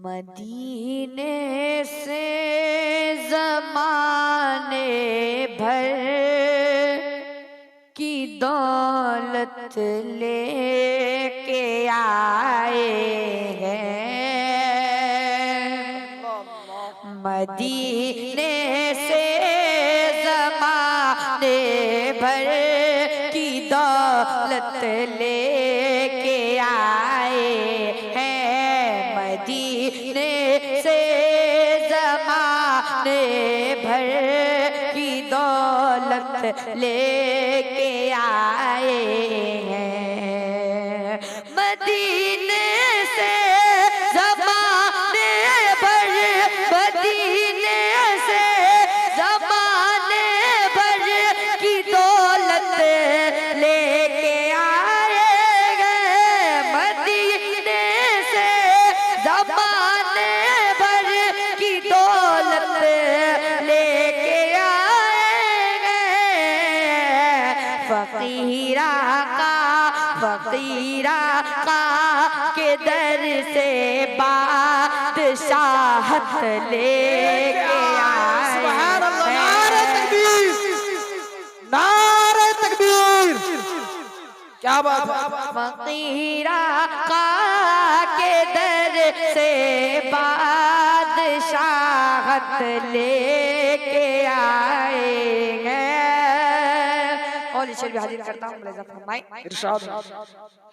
मदीने से ज़माने भर की दौलत लेके आए हैं। मदीने से ज़माने भर की दौलत लेके आए हैं। मदीने से ज़माने भर की दौलत लेके आए हैं। मदीने से ज़माने भर, मदीने से ज़माने भर की दौलत लेके आए हैं। मदीने से ज़माने भर की दौलत लेके आए हैं। फकीरा का के दर से बादशाहत लेके आए। सुभान अल्लाह, नारे तकबीर, नारे तकबीर। क्या बात है। फकीरा के दर से बादशाहत लेके आए हैं। और इसे भी हाजिर करता हूँ, मुलाज़ा फरमाएं। इरशाद।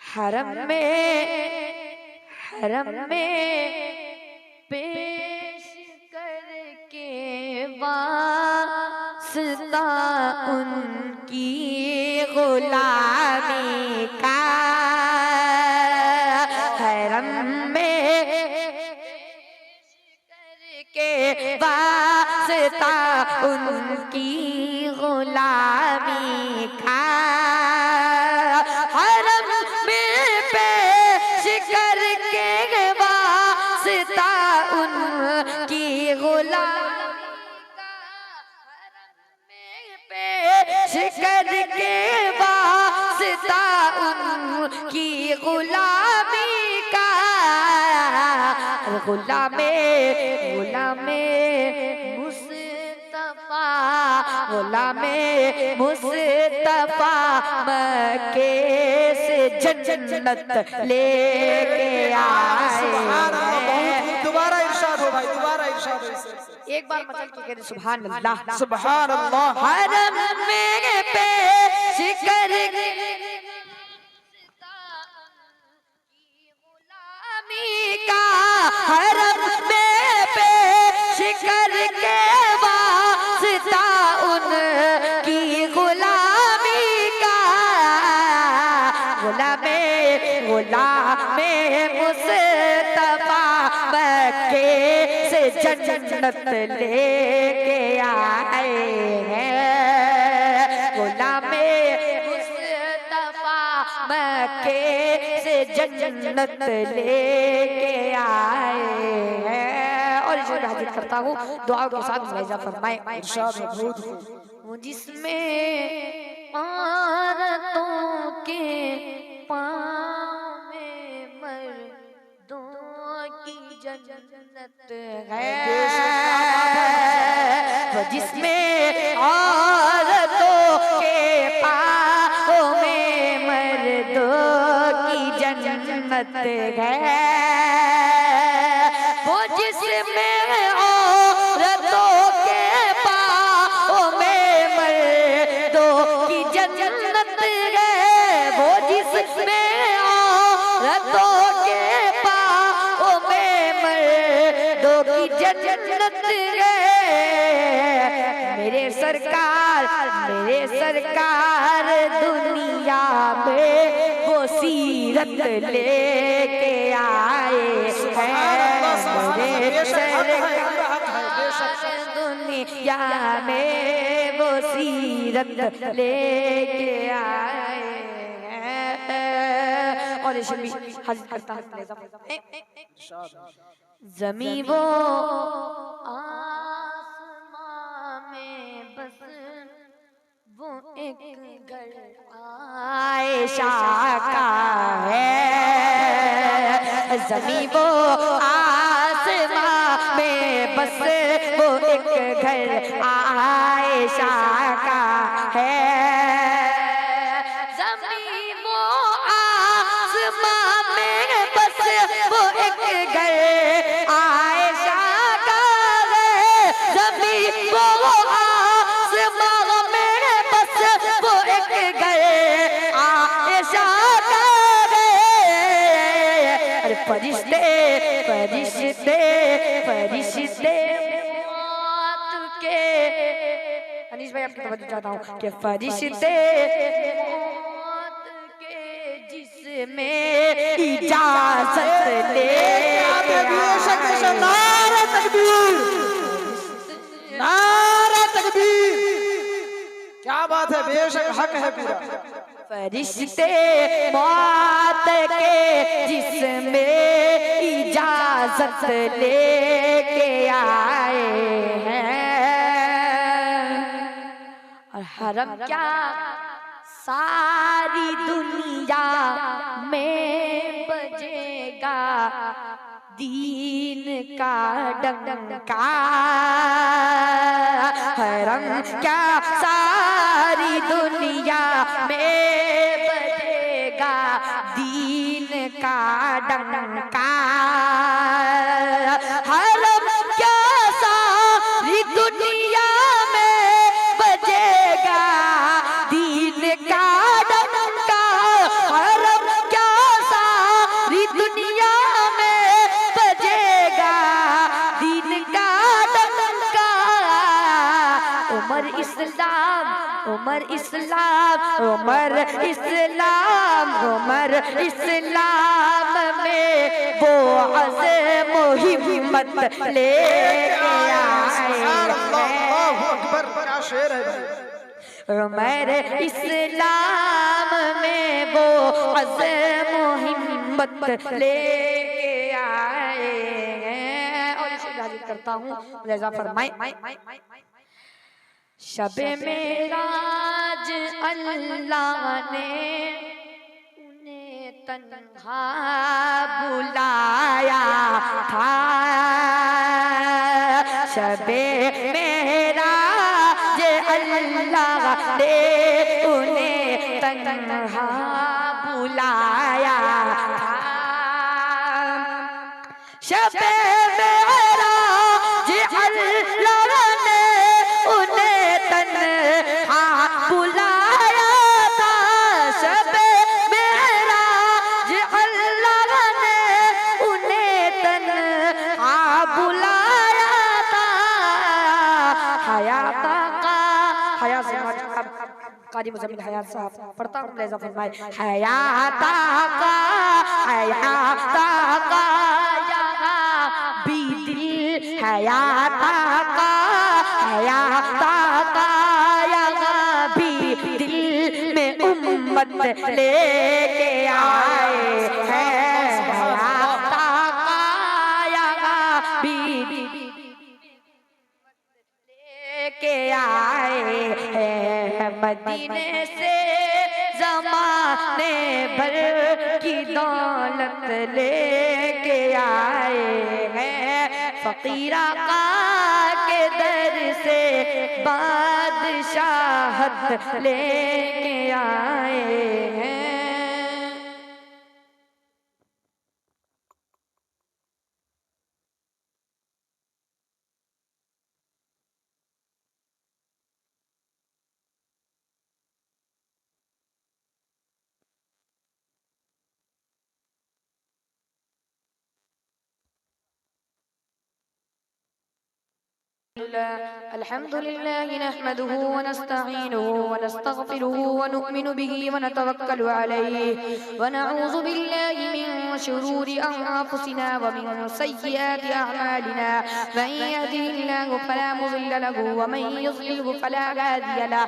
हरम में पेश करके वास्ता उनकी गुलामी का, हरम में करके वास्ता उनकी गुलामी का, हरम में पेश करके वास्ता उनकी गुलामी का, पेश करके वास्ता उनकी गुलामी का, गुलामे मुस्तफा मक्के से जन्नत लेके आए। दोबारा इरशाद हो भाई, दोबारा इरशाद हो। एक बार मचल के कह दे सुभान अल्लाह, सुभान अल्लाह। हरम में पेश करके गुलामी का, हरम में पेश करके वास्ता उनकी गुलामी का, गुलामे मुस्तफा मक्के से जन्नत लेके आए हैं। गुलामे मुस्तफा मक्के से जन्नत लेके आए हैं। और इसे हाजिर करता हूँ, दुआ के साथ मुलाज़ा फरमाएं। इरशाद मौजूद हो। जिसमें औरतों के पाँव में मर्दों की जन्नत है, तो जिसमें औरतों के पाँव में मर्दों की जन्नत है, वो जिसमें औरतों के पाँव में मर्दों की जन्नत है, वो जिसमें औरतों के पाँव में मर्दों की जन्नत है। मेरे सरकार दुनिया में वो सीरत लेके आए हैं। मेरे सरकार दुनिया में वो सीरत लेके आए हैं। और इसे भी हाजिर करता हूँ, ज़मीं वो आसमां में बस वो एक घर आयशा का है। ज़मीं वो आस बस वो एक घर आयशा का है। ज़मीन वो आसमां में बस वो एक घर आयशा का है। ज़मीन वो आसमां में बस वो एक घर आयशा का है। अरे फरिश्ते फरिश्ते फरिश्ते मौत के, अनीश भाई आपकी तवज्जो चाहता हूँ कि फरिश्ते मौत के जिसमें इजाजत ले नारे तकबीर, नारे तकबीर। क्या बात है, बेशक हक है पूरा। फरिश्ते मौत के जिसमें इजाजत लेके आए हैं। और हरम क्या सारी दुनिया में बजेगा दीन का डंका। हरम क्या सारी दुनिया में बजेगा दीन का डंका। हरम क्या सारी दुनिया में बजेगा दीन का डंका। हरम क्या सारी दुनिया में बजेगा दीन का डंका। उमर इस्लाम उमर इस्लाम उमर इस्लाम उमर इस्लाम में वो अज़्म हिम्मत लेके आए हैं। उमर इस्लाम में वो अज़्म हिम्मत लेके आए हैं। और इसे हाजिर करता हूँ, लिहाजा फरमाए शबे मेराज अल्लाह ने उन्हें तन्हा बुलाया था। शबे मेराज अल्लाह ने उन्हें तन्हा बुलाया था। शबे मेराज अल्लाह ने उन्हें तन्हा बुलाया था। शबे मेराज अल्लाह ने उन्हें तन्हा बुलाया था। हयात का हया से कारी मुज़म्मिल हयात साहब पढ़ता हूँ, लिहाजा फरमाए हयात का बीदिल हयात का भी दिल में उम्मत लेके आए हैं। हयात का भी लेके आए हैं। मदीने से ज़माने भर की दौलत लेके आए हैं। फकीरा का के दर से बादशाहत लेके आए हैं। अल्हम्दुलिल्लाह नहमदुहु व नस्तईनुहु व नस्तगफिरुहु व नु'मिनु बिही व नतवक्कलु अलैहि व नऊज़ु बिल्लाहि मिन शुरूरि अनफुसिना व मिन सय्यिआति अअमालिना मन यहदिहिल्लाहु फला मुज़िल्ल लहु व मन युज़लिल्हु फला हादिय लहु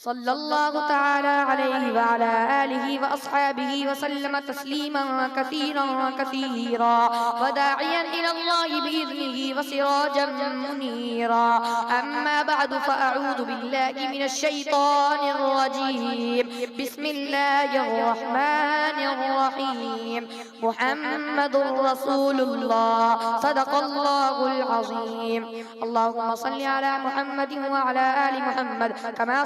सल्लल्लाहु ताला अलैहि व अला आलिहि व अस्हाबिहि व सल्लम तस्लीमा कसीरन कसीरा व दाइयन इलल्लाहि बिइज़्निहि व सिराजन मुनीरा अम्मा बअद फअऊज़ु बिल्लाहि मिनश शैतानिर रजीम बिस्मिल्लाहिर रहमानिर रहीम मुहम्मदुर रसूलुल्लाह सदक़ल्लाहुल अज़ीम अल्लाहुम्मा सल्लि अला मुहम्मदिन व अला आलि मुहम्मद कमा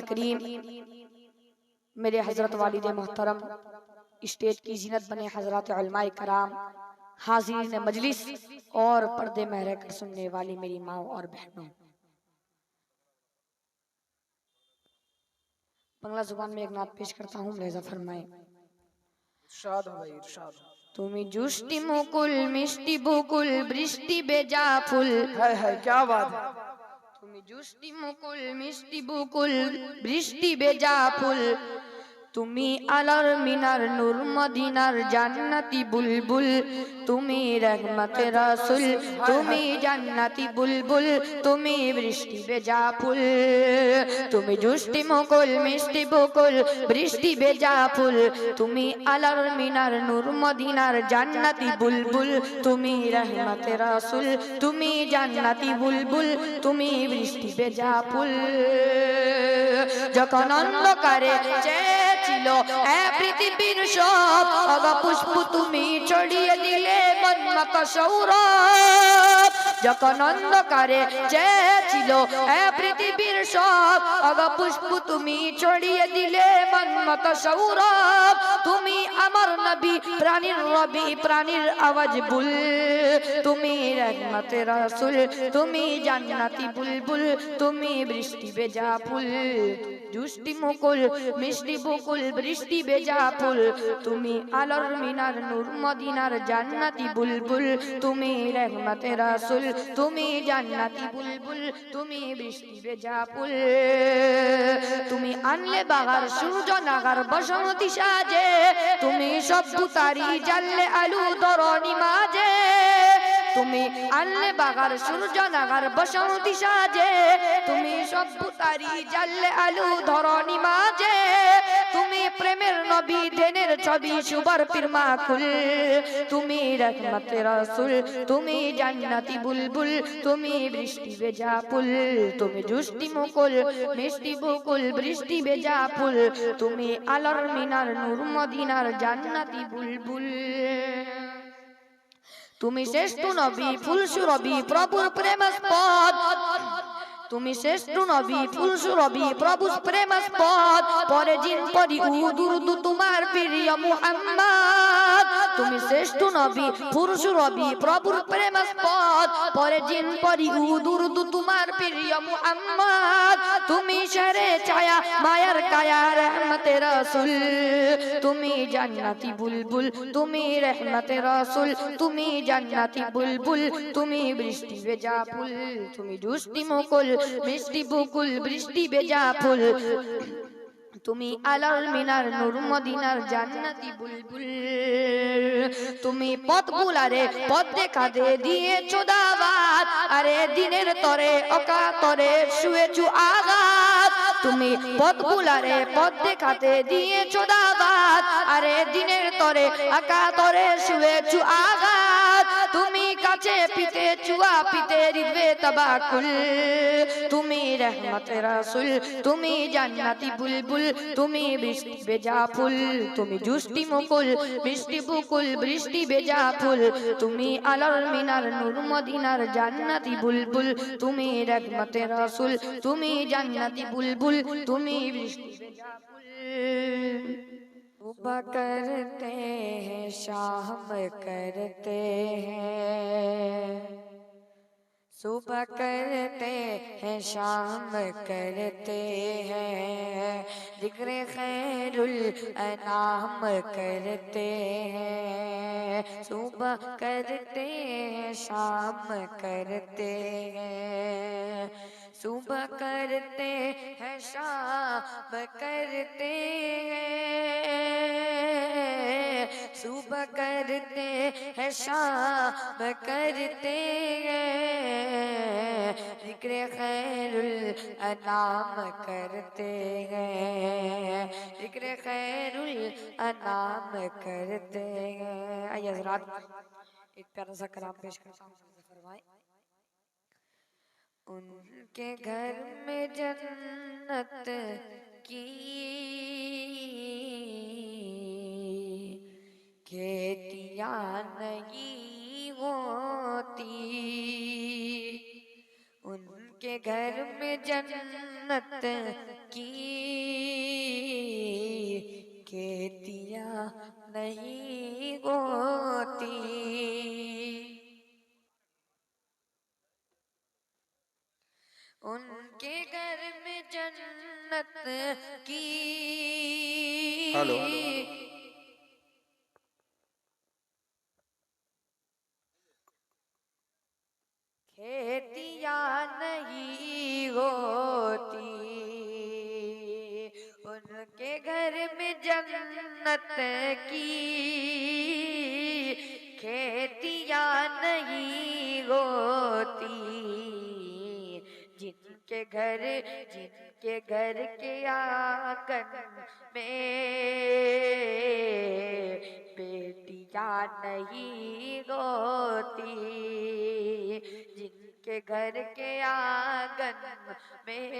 तकरीम मेरे हजरत वालिद मोहतरम स्टेज की जीनत बने हजरत उलमाए कराम हाजिरीन मजलिस और पर्दे में रहकर सुनने वाली मेरी माँ और बहनों, बांग्ला जुबान में एक नात पेश करता हूँ, लहजा फरमाए। इरशाद हो भाई, इरशाद। তুমি जुष्टि मुकुल मिष्टि बुकुल बृष्टि बेजा फुल, है क्या बात है। তুমি जुष्टि मुकुल मिष्टि बुकुल बृष्टि बेजा फुल, তুমি আলার মিনার নূর মদিনার জান্নাতি বুলবুল, তুমি রহমতে রাসূল, তুমি জান্নাতি বুলবুল, তুমি বৃষ্টি বেজা ফুল, তুমি जुष्टि মুকুল মিষ্টি বুকুল বৃষ্টি বেজা ফুল, তুমি আলার মিনার নূর মদিনার জান্নাতি বুলবুল, তুমি রহমতে রাসূল, তুমি জান্নাতি বুলবুল, তুমি বৃষ্টি বেজা ফুল। যখন অন্ধকারে ছিল পৃথিবীর সব অগা পুষ্প তুমি ছড়িয়ে দিলে মনমত সৌরভ, যখন অন্ধকারে ছিল পৃথিবীর সব অগা পুষ্প তুমি ছড়িয়ে দিলে মনমত সৌরভ, তুমি আমার নবী প্রাণীর রবি প্রাণীর আওয়াজ বুল, তুমি রহমতে রাসূল, তুমি জান্নাতি বুলবুল, তুমি বৃষ্টি বেজা ফুল, जुष्टि मुकुल मिष्टि बुकुल बृष्टि बेजा फुल, তুমি আলোর মিনার নূর মদিনার জান্নাতি বুলবুল, তুমি রহমতে রাসূল, তুমি জান্নাতি বুলবুল, তুমি বৃষ্টি বেজা ফুল। তুমি আনলে বাগার সূর্য নাগার বসন্তী সাজে, তুমি সভ্যতারি জানলে আলু ধরণী মাঝে, তুমি আনলে বাগার সূর্য নাগার বসন্তী সাজে, তুমি সভ্যতারি জানলে আলু ধরণী মাঝে, তুমি প্রেমের নবী দেনের ছবি সুবার পীর মাকুল, তুমি রহমতে রাসূল, তুমি জান্নাতি বুলবুল, তুমি বৃষ্টি বেজা ফুল, তুমি जुष्टि মুকুল মিষ্টি বুকুল বৃষ্টি বেজা ফুল, তুমি আলোর মিনার নূর মদিনার জান্নাতি বুলবুল, তুমি শ্রেষ্ঠ নবী ফুল সুরবি প্রভুর প্রেমাস্পদ, তুমি শ্রেষ্ঠ নবী ফুল সুরবি প্রভুর প্রেমাস্পদ, পরে জিন পরি উদুরদু তোমার প্রিয় মুহাম্মদ, তুমি শ্রেষ্ঠ নবী ফুল সুরবি প্রভুর প্রেমাস্পদ, পরে জিন পরি উদুরদু তোমার প্রিয় মুহাম্মদ, তুমি শেরে ছায়া মায়ার কায়া রহমতে রাসূল, তুমি জান্নাতি বুলবুল, তুমি রহমতে রাসূল, তুমি জান্নাতি বুলবুল, তুমি বৃষ্টি বেজা ফুল, তুমি जुष्टि মুকুল মিষ্টি বুকুল বৃষ্টি বেজা ফুল, তুমি আলোর মিনার নূর মদিনার জান্নাতি বুলবুল, তুমি পথ ভুলারে পথ দেখাতে দিয়েছো দাওয়াত, আরে দিনের তরে অকাতরে শুয়েছো আঘাত, তুমি পথ ভুলারে পথ দেখাতে দিয়েছো দাওয়াত, আরে দিনের তরে অকাতরে শুয়েছো আঘাত, তুমি কাছে পিতে চুয়া পিতে হৃদয়ে তাবাকুল, তুমি রহমতে রাসূল, তুমি জান্নাতি বুলবুল, তুমি বৃষ্টি বেজা ফুল, তুমি जुष्टि মুকুল মিষ্টি বুকুল বৃষ্টি বেজা ফুল, তুমি আলোর মিনার নূর মদিনার জান্নাতি বুলবুল, তুমি রহমতে রাসূল, তুমি জান্নাতি বুলবুল, তুমি বৃষ্টি বেজা ফুল। सुबह करते हैं शाम करते हैं, सुबह करते हैं शाम करते हैं, जिक्र खैरुल अनाम करते हैं। सुबह करते हैं शाम करते हैं, सुबह करते हैं शाम करते हैं, सुबह करते हैं शाम करते हैं, जिक्र खैरुल अनाम करते हैं, जिक्र खैरुल अनाम करते हैं। आइए हज़रात एक प्यारा सा कलाम पेश करता हूँ, फरमाएं। उनके घर में जन्नत की खेतियां नहीं होती, उनके घर में जन्नत की खेतियां नहीं होती। उनके घर में जन्नत की हेलो खेतियां नहीं होती, उनके घर में जन्नत की खेतियां नहीं होती। जिनके घर के आंगन में बेटियां नहीं होती, जिनके घर के आंगन में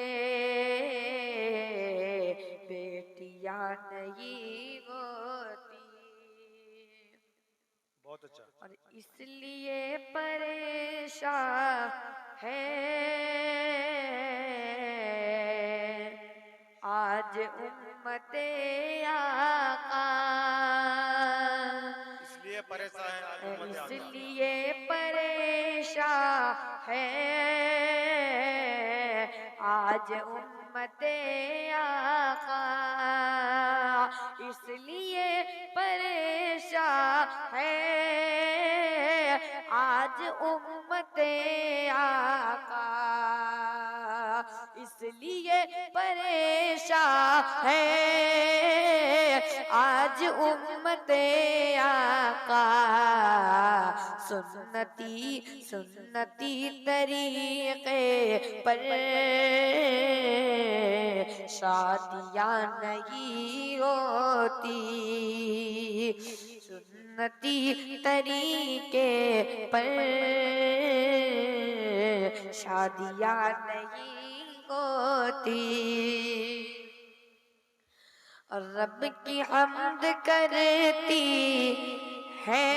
बेटियां नहीं होती। बहुत अच्छा। और इसलिए परेशान है आज उम्मते आका, इसलिए परेशान है आज उम्मत आका। इसलिए परेशान है आज उम्मते आका, इसलिए परेशान है आज उम्मते आका, इसलिए परेशान है आज उम्मते आका। सुन्नती सुन्नती तरीके पर शादियां नहीं होती, सुन्नती तरीके पर शादियां नहीं होती। और रब की हम्द करती है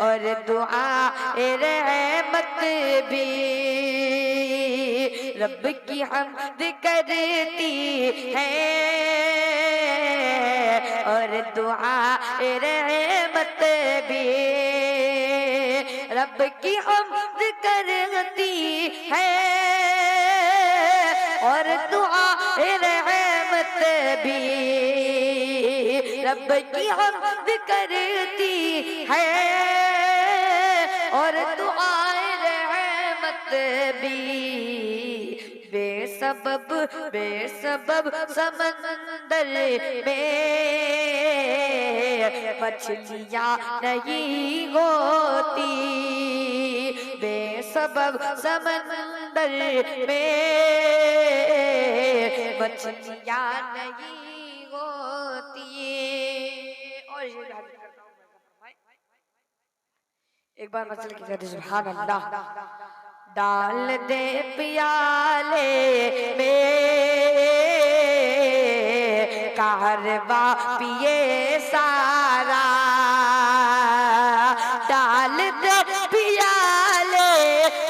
और दुआ रहमत भी, रब की हम्द करती है और दुआ रहमत भी, रब की हम्द करती है और दुआ रहमत भी, रब की हम्द करती है और दुआ रहमत भी। बेसबब समंदर में मछलियां नहीं होती, बेसबब समंदर में मछलियां नहीं होती। और ये भी हाजिर करता हूं मैं, एक बार मछली की कहते सुभान अल्लाह। डाल दे प्याले में कारवा पिए सारा, डाल दे प्याले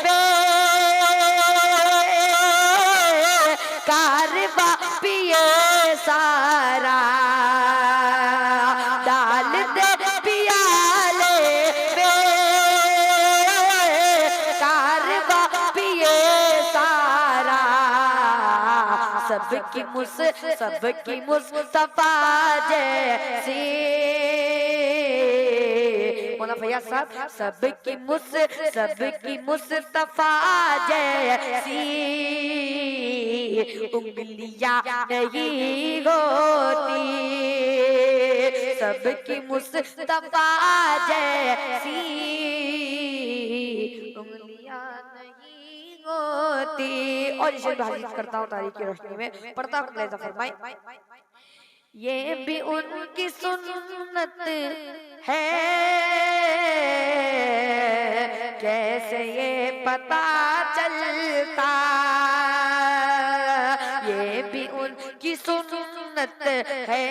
में कारवा पिए सारा, डाल दे प्याले में सबकी मुस्तफा जैसी। मौलाना फैयाज साहब, सबकी मुस्तफा जैसी उंगलियां नहीं होती, सबकी मुस्तफा जैसी उंगलियां नहीं होती। और इसे हाजिर करता हूँ तारीख की रोशनी में, पढ़ता हूँ लहज़ा फरमाए। ये भी उनकी सुन्नत है, कैसे ये पता चलता, ये भी उनकी सुन्नत है,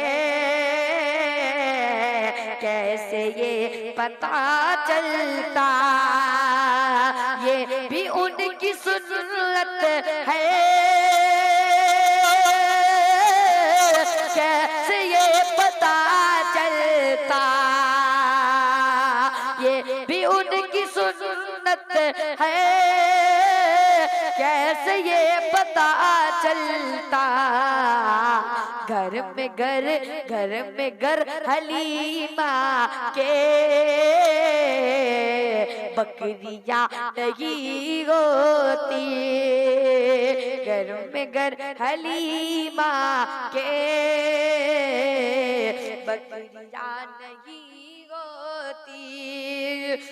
कैसे ये पता चलता, ये भी उनकी सुन्नत है, कैसे ये पता चलता, ये भी उनकी सुन्नत है, कैसे ये पता चलता। घर में घर हलीमा के बकरियां नहीं होती, घर में घर हलीमा के बकरियां नहीं होती।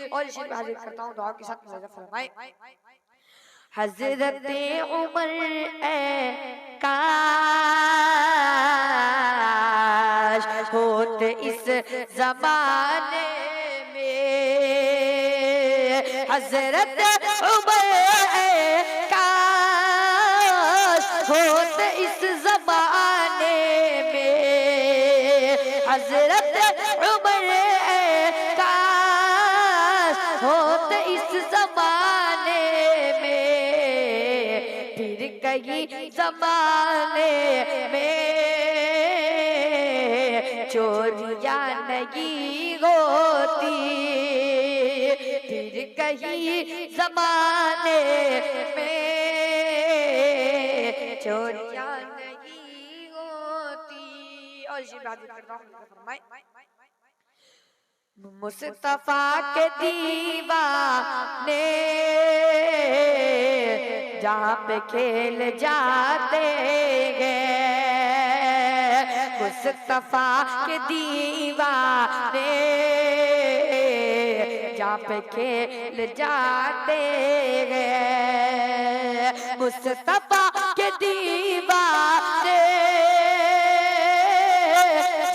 और इसे हाजिर करता हूँ दुआ के साथ फरमाए। हजरत उमर काश होत इस जमाने में, हजरत उमर काश होत इस जमाने में, हजरत उमर काश होत इस जमाने में, फिर कहीं जमाने में चोरियां नहीं होती, फिर कहीं जमाने में चोरियां नहीं होती। और इसे बात करता हूँ फरमाए। मुस्तफा के दीवाने जहाँ पे खेल जाते हैं, मुस्तफा के दीवाने जहाँ पे खेल जाते हैं, मुस्तफा के दीवाने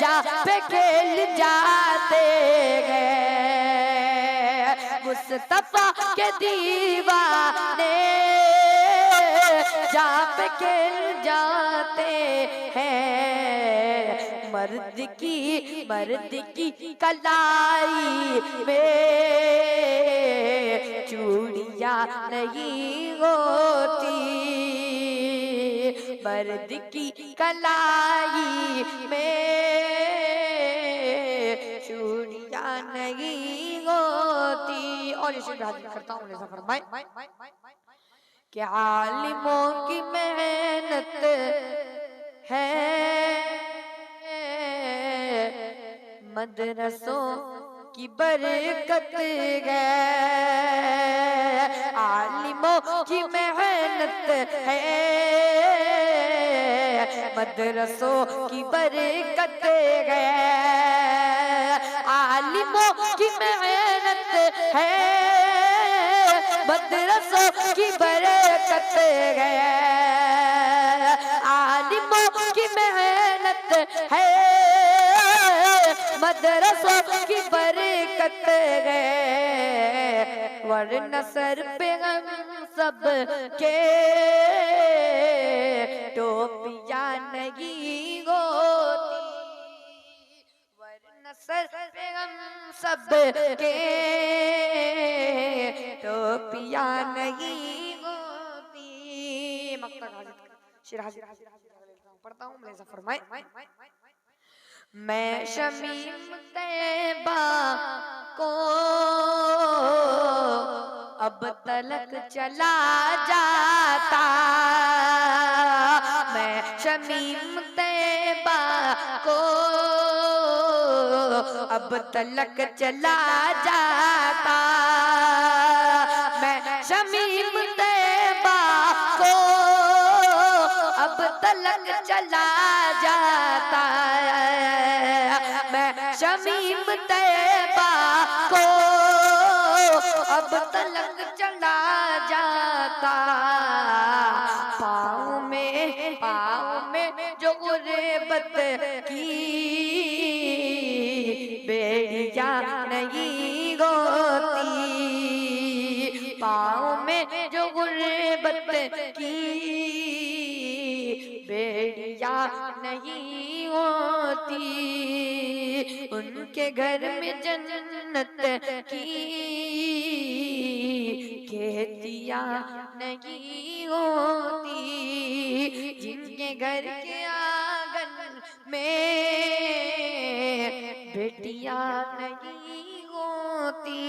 जहाँ पे खेल जाते हैं, मुस्तफा के दीवाने जहाँ पे खेल जाते हैं, मर्द की कलाई में चूड़ियां नहीं होती, मर्द की कलाई में चूड़ियां नहीं होती। और इसे हाजिर करता हूँ लहज़ा फरमाए कि आलिमों की मेहनत है, मदरसों की बरकत है, आलिमों की मेहनत है, मदरसों की बरकत है, आलिमों की मेहनत है, मदरसों की बरकत है, आलिमों की मेहनत है, मदरसों की बरकत है, वरना सर पे हम सब के टोपियां नहीं होती, वरना सर पे हम सब के टोपियां नहीं होती। मक्ता पढ़ता हूँ लहज़ा फरमाए। मैं शमीम तैबा को अब तलक चला जाता, मैं शमीम तैयबा को अब तलक चला जाता, मैं शमीम तैयबा को अब तलक चला जाता, मैं शमीम तैयबा को अब तलक चला जाता। पाँव में जो गुर्बत की बेड़िया नहीं होती, पाँव में जो गुर्बत की बेड़िया नहीं होती, उनके घर में जन्नत की खेतियाँ नहीं होती, जिनके घर के आंगन में बेटियाँ नहीं होती।